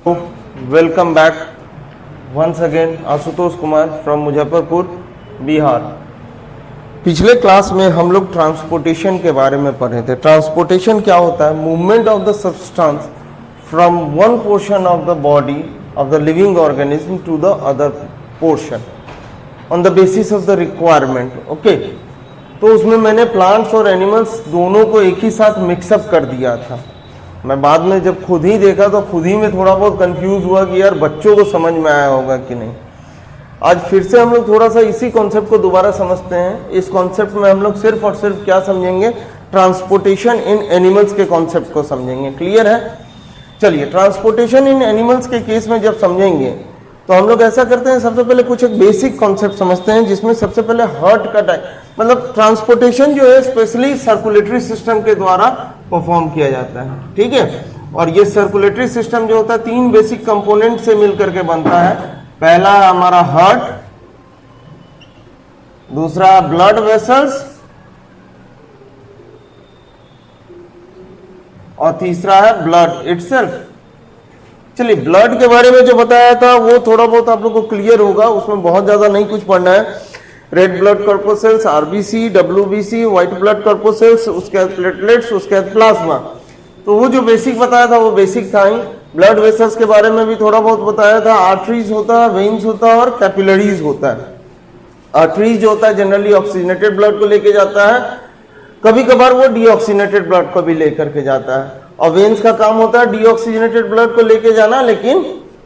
Welcome back once again, Ashutosh Kumar from Muzaffarpur, Bihar. पिछले class में हम लोग ट्रांसपोर्टेशन के बारे में पढ़े थे। ट्रांसपोर्टेशन क्या होता है? Movement of the substance from one portion of the body of the living organism to the other portion on the basis of the requirement. Okay, तो उसमें मैंने प्लांट्स और एनिमल्स दोनों को एक ही साथ मिक्सअप कर दिया था। मैं बाद में जब खुद ही देखा तो खुद ही में थोड़ा बहुत कंफ्यूज हुआ कि यार बच्चों को समझ में आया होगा कि नहीं। आज फिर से हम लोग थोड़ा सा इसी कॉन्सेप्ट को दोबारा समझते हैं। इस कॉन्सेप्ट में हम लोग सिर्फ और सिर्फ क्या समझेंगे? ट्रांसपोर्टेशन इन एनिमल्स के कॉन्सेप्ट को समझेंगे। क्लियर है? चलिए, ट्रांसपोर्टेशन इन एनिमल्स के केस में जब समझेंगे तो हम लोग ऐसा करते हैं, सबसे पहले कुछ एक बेसिक कॉन्सेप्ट समझते हैं, जिसमें सबसे पहले हार्ट का टाइप, मतलब ट्रांसपोर्टेशन जो है स्पेशली सर्कुलेटरी सिस्टम के द्वारा परफॉर्म किया जाता है। ठीक है, और ये सर्कुलेटरी सिस्टम जो होता है 3 बेसिक कंपोनेंट से मिलकर के बनता है। पहला हमारा हार्ट, दूसरा ब्लड वेसल्स, और तीसरा है ब्लड इटसेल्फ। चलिए, ब्लड के बारे में जो बताया था वो थोड़ा बहुत आप लोग को क्लियर होगा, उसमें बहुत ज्यादा नहीं कुछ पढ़ना है। Red blood corpuscles, RBC, WBC, white blood corpuscles, उसके बाद प्लेटलेट्स, उसके बाद प्लाज्मा। तो वो जो बेसिक बताया था वो बेसिक था ही। ब्लड वेसल्स के बारे में भी थोड़ा बहुत बताया था। आर्टरीज होता है, वेन्स होता है और कैपिलरीज होता है। आर्टरीज जो होता है जनरली ऑक्सीजनेटेड ब्लड को लेके जाता है, कभी कभार वो डीऑक्सीजनेटेड ब्लड को भी लेकर के जाता है। और वेन्स का काम होता है डीऑक्सीजनेटेड ब्लड को लेके जाना, लेकिन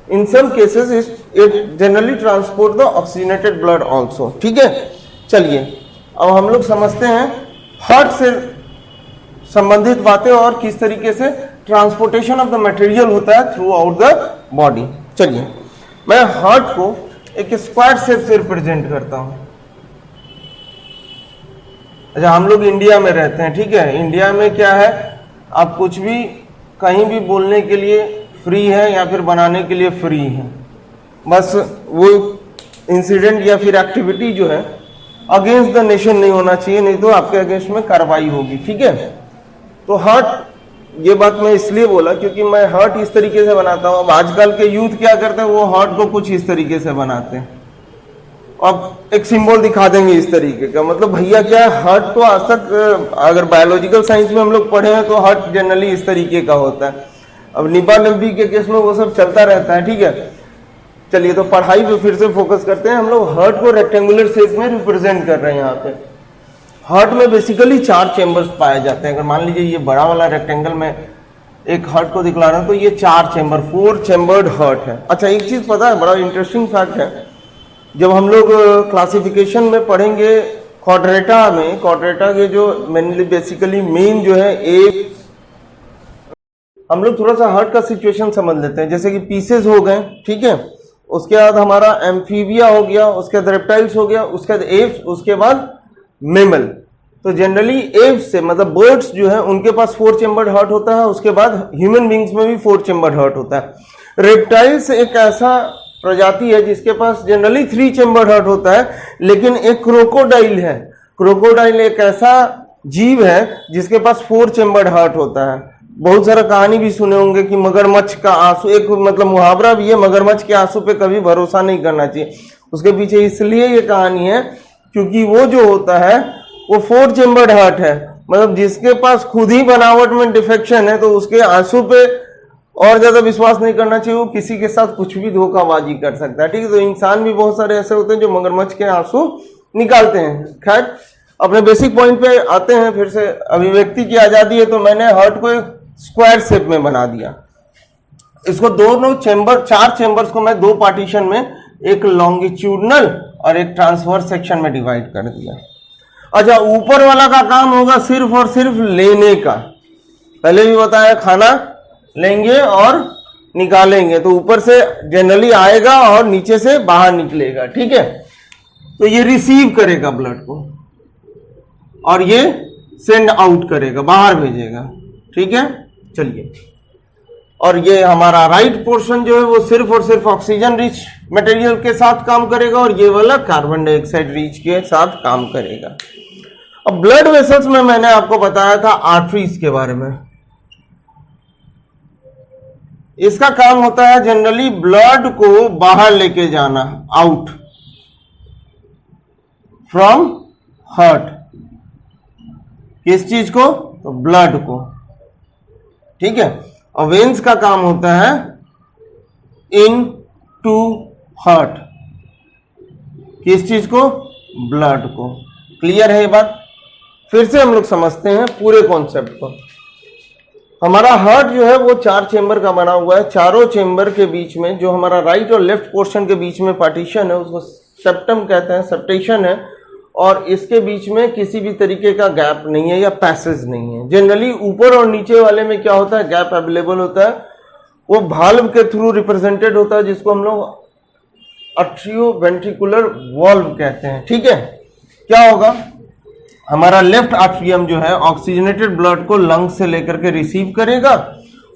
in some cases it generally transport the oxygenated blood also. ठीक है, चलिए अब हम लोग समझते हैं हार्ट से संबंधित बातें और किस तरीके से ट्रांसपोर्टेशन ऑफ द मटेरियल होता है थ्रू आउट द बॉडी। चलिए, मैं हार्ट को एक स्क्वायर शेप से रिप्रेजेंट करता हूं। अच्छा, हम लोग इंडिया में रहते हैं, ठीक है। इंडिया में क्या है, आप कुछ भी कहीं भी बोलने के लिए फ्री है या फिर बनाने के लिए फ्री है। बस वो इंसिडेंट या फिर एक्टिविटी जो है अगेंस्ट द नेशन नहीं होना चाहिए, नहीं तो आपके अगेंस्ट में कार्रवाई होगी। ठीक है, तो हार्ट, ये बात मैं इसलिए बोला क्योंकि मैं हार्ट इस तरीके से बनाता हूं। अब आजकल के यूथ क्या करते हैं, वो हार्ट को कुछ इस तरीके से बनाते हैं। अब एक सिंबल दिखा देंगे इस तरीके का, मतलब भैया क्या है, हार्ट तो आज तक अगर बायोलॉजिकल साइंस में हम लोग पढ़े हैं तो हार्ट जनरली इस तरीके का होता है। अब निपा नब्बी के केस में वो सब चलता रहता है। ठीक है, चलिए तो पढ़ाई पे फिर से फोकस करते हैं। हम लोग हार्ट को रेक्टेंगुलर शेप में रिप्रेजेंट कर रहे हैं। यहाँ पे हार्ट में बेसिकली 4 चेंबर्स पाए जाते हैं। अगर मान लीजिए ये बड़ा वाला रेक्टेंगल में एक हार्ट को दिखला रहा हूं तो ये 4 चेंबर, 4 चेंबर्ड हार्ट है। अच्छा, एक चीज पता है, बड़ा इंटरेस्टिंग फैक्ट है, जब हम लोग क्लासिफिकेशन में पढ़ेंगे क्वाड्रेटा में, क्वाड्रेटा के जो मेनली बेसिकली मेन जो है एक, हम लोग थोड़ा सा हार्ट का सिचुएशन समझ लेते हैं। जैसे कि पीसेस हो गए, ठीक है, उसके बाद हमारा एम्फीबिया हो गया, उसके बाद रेप्टाइल्स हो गया, उसके बाद एप्स, उसके बाद मेमल। तो जनरली एप्स से मतलब बर्ड्स जो है उनके पास 4 चेंबर्ड हार्ट होता है। उसके बाद ह्यूमन बींग्स में भी 4 चेंबर्ड हार्ट होता है। रेप्टाइल्स एक ऐसा प्रजाति है जिसके पास जनरली 3 चेंबर्ड हार्ट होता है, लेकिन एक क्रोकोडाइल है, क्रोकोडाइल एक ऐसा जीव है जिसके पास 4 चेंबर्ड हार्ट होता है। बहुत सारा कहानी भी सुने होंगे कि मगरमच्छ का आंसू, एक मतलब मुहावरा भी है, मगरमच्छ के आंसू पे कभी भरोसा नहीं करना चाहिए। उसके पीछे इसलिए ये कहानी है क्योंकि वो जो होता है वो 4 चेंबर्ड हार्ट है, मतलब जिसके पास खुद ही बनावट में डिफेक्शन है तो उसके आंसू पे और ज्यादा विश्वास नहीं करना चाहिए। वो किसी के साथ कुछ भी धोखाबाजी कर सकता है। ठीक है, तो इंसान भी बहुत सारे ऐसे होते हैं जो मगरमच्छ के आंसू निकालते हैं। खैर, अपने बेसिक पॉइंट पे आते हैं फिर से। अभिव्यक्ति की आजादी है तो मैंने हार्ट को एक स्क्वायर शेप में बना दिया। इसको दोनों चेंबर, 4 चेंबर्स को मैं 2 पार्टीशन में, एक लॉन्गिट्यूडनल और एक ट्रांसवर्स सेक्शन में डिवाइड कर दिया। अच्छा, ऊपर वाला का काम होगा सिर्फ और सिर्फ लेने का। पहले भी बताया, खाना लेंगे और निकालेंगे, तो ऊपर से जनरली आएगा और नीचे से बाहर निकलेगा। ठीक है, तो ये रिसीव करेगा ब्लड को और ये सेंड आउट करेगा, बाहर भेजेगा। ठीक है, चलिए, और ये हमारा राइट पोर्शन जो है वो सिर्फ और सिर्फ ऑक्सीजन रिच मटेरियल के साथ काम करेगा और ये वाला कार्बन डाइऑक्साइड रिच के साथ काम करेगा। अब ब्लड वेसल्स में मैंने आपको बताया था आर्टरीज के बारे में। इसका काम होता है जनरली ब्लड को बाहर लेके जाना, आउट फ्रॉम हार्ट। किस चीज को? तो ब्लड को, ठीक है। और वेन्स का काम होता है इन टू हार्ट। किस चीज को? ब्लड को। क्लियर है ये बात? फिर से हम लोग समझते हैं पूरे कॉन्सेप्ट को। हमारा हार्ट जो है वो 4 चेंबर का बना हुआ है। चारों चेंबर के बीच में जो हमारा राइट और लेफ्ट पोर्शन के बीच में पार्टीशन है उसको सेप्टम कहते हैं, सेप्टेशन है। और इसके बीच में किसी भी तरीके का गैप नहीं है या पैसेज नहीं है। जनरली ऊपर और नीचे वाले में क्या होता है, गैप अवेलेबल होता है, वो भाल्व के थ्रू रिप्रेजेंटेड होता है, जिसको हम लोग अट्रियोवेंट्रिकुलर वॉल्व कहते हैं, ठीक है। क्या होगा, हमारा लेफ्ट आर्ट्रियम जो है ऑक्सीजनेटेड ब्लड को लंग से लेकर के रिसीव करेगा,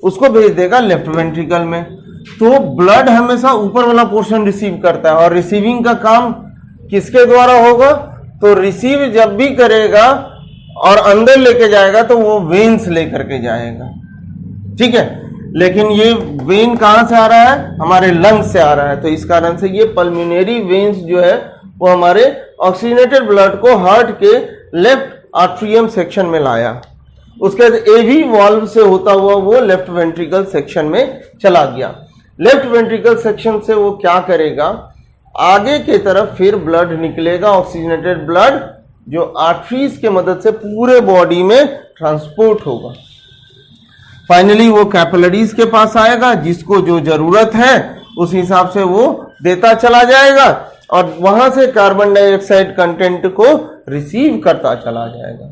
उसको भेज देगा लेफ्ट वेंट्रिकल में। तो ब्लड हमेशा ऊपर वाला पोर्शन रिसीव करता है और रिसीविंग का काम किसके द्वारा होगा? तो रिसीव जब भी करेगा और अंदर लेके जाएगा तो वो वेन्स लेकर के जाएगा, ठीक है। लेकिन ये वेन कहां से आ रहा है? हमारे लंग से आ रहा है। तो इस कारण से ये पल्मोनरी वेन्स जो है वो हमारे ऑक्सीजनेटेड ब्लड को हार्ट के लेफ्ट आर्ट्रियम सेक्शन में लाया। उसके बाद एवी वाल्व से होता हुआ वो लेफ्ट वेंट्रिकल सेक्शन में चला गया। लेफ्ट वेंट्रिकल सेक्शन से वो क्या करेगा, आगे के तरफ फिर ब्लड निकलेगा, ऑक्सीजनेटेड ब्लड, जो आर्टरीज के मदद से पूरे बॉडी में ट्रांसपोर्ट होगा। फाइनली वो कैपिलरीज के पास आएगा, जिसको जो जरूरत है उस हिसाब से वो देता चला जाएगा और वहां से कार्बन डाइऑक्साइड कंटेंट को रिसीव करता चला जाएगा।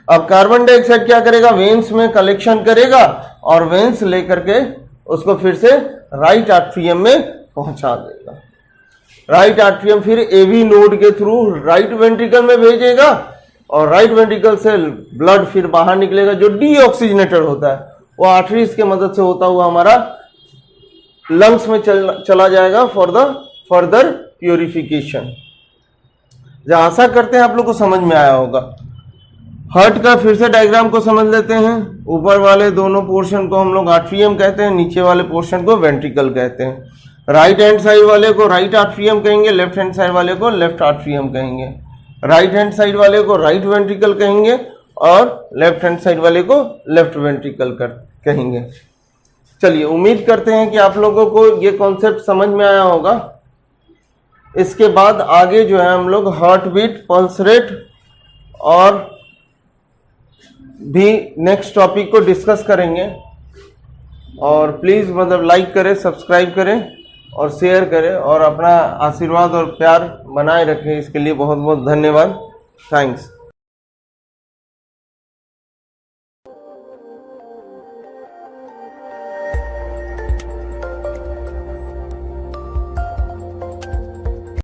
अब कार्बन डाइऑक्साइड क्या करेगा, वेन्स में कलेक्शन करेगा और वेन्स लेकर के उसको फिर से राइट आर्ट्रियम में पहुंचा देगा। राइट आर्ट्रियम फिर एवी नोड के थ्रू राइट वेंट्रिकल में भेजेगा और राइट वेंट्रिकल से ब्लड फिर बाहर निकलेगा, जो डीऑक्सीजनेटेड होता है, वो आर्टरीज के मदद से होता हुआ हमारा लंग्स में चला जाएगा फॉर द फर्दर प्योरिफिकेशन। आशा करते हैं आप लोग को समझ में आया होगा। हार्ट का फिर से डायग्राम को समझ लेते हैं। ऊपर वाले दोनों पोर्शन को हम लोग आर्ट्रियम कहते हैं, नीचे वाले पोर्शन को वेंट्रिकल कहते हैं। राइट हैंड साइड वाले को राइट आर्ट्रियम कहेंगे, लेफ्ट हैंड साइड वाले को लेफ्ट आर्ट्रियम कहेंगे। राइट हैंड साइड वाले को राइट वेंट्रिकल कहेंगे और लेफ्ट हैंड साइड वाले को लेफ्ट वेंट्रिकल कहेंगे। चलिए, उम्मीद करते हैं कि आप लोगों को ये कॉन्सेप्ट समझ में आया होगा। इसके बाद आगे जो है हम लोग हार्ट बीट, पल्स रेट और भी नेक्स्ट टॉपिक को डिस्कस करेंगे। और प्लीज़ मतलब लाइक करें, सब्सक्राइब करें और शेयर करें और अपना आशीर्वाद और प्यार बनाए रखें। इसके लिए बहुत बहुत धन्यवाद। थैंक्स।